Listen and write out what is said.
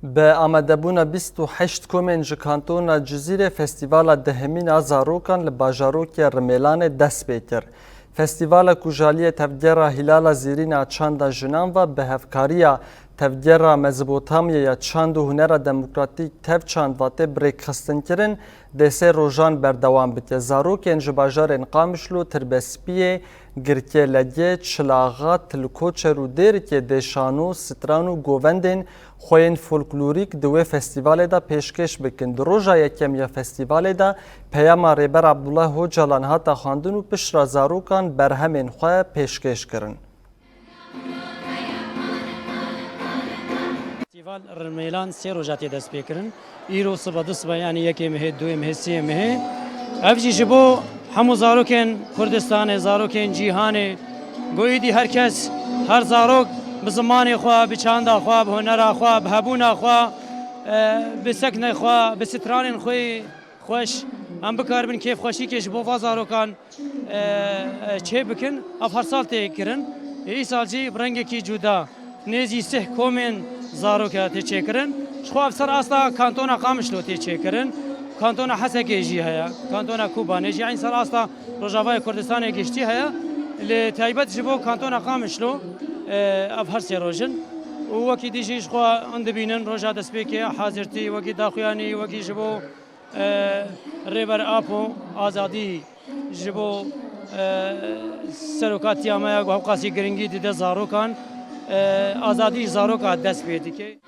به آمدبونا 28 کومن ji kantona Cizîrê Festîvala dehemîna zarokan li bajarokê Rimelanê dest pê kir. Festîvala ku jaliyê tevgera Hilala Zîrîna çanda jinan ve bi hevkariya tevgera Mezopotamyaya çand û hunera demokratîk tev çand ve tê birêkxistinkirin dê sê rojan berdewam bike. Zarokên ji bajarên Qamişlo, Tirbespiyê, Girkêlegê, Çilaxa, Tilkoçer û Dêrikê dê şano, stran û govendên خوین فولکلوریک دوی فستیوال دا پیشکش بکن. در روزا یکم یا فستیوال دا پیام ریبر عبدالله هوجالان هاتا خواندن و پشت زاروکان برهمین خواه پیشکش کرن. فستیوال رمیلان سه روزاتی دست بکرن. ایرو صبح دست یعنی یکی مه دوی مه سی مه. افجی جبو همو زاروکن کردستان زاروکن جیهان گویدی هر کس هر زاروک بزمانی خواه، بچاندا خواه، بهنرا خواه، بهبونا خواه، بسکن خواه، بستران خوی خوش هم بکار بن کیف خوشی کش بو فازاروکان چه بکن اف هر سال تکرن ای سال جی برنگ کی جدا نزی سه کومن زاروکا ته کرن خو افسر اصلا کانتونا قامشلو ته کرن کانتونا حسکی جی هيا کانتونا کوبانه جی این سال اصلا روجاوای کردستان گشتی هيا لتایبت جبو کانتونا قامشلو اف هر سه روزن وکی دیجیش خو اند بینن روزا دست بکی حاضرتی وکی داخویانی وکی جبو ریبر آپو آزادی جبو سرکاتی آمایا گوه قاسی گرینگی دیده زاروکان آزادی زاروکا دست بیدی که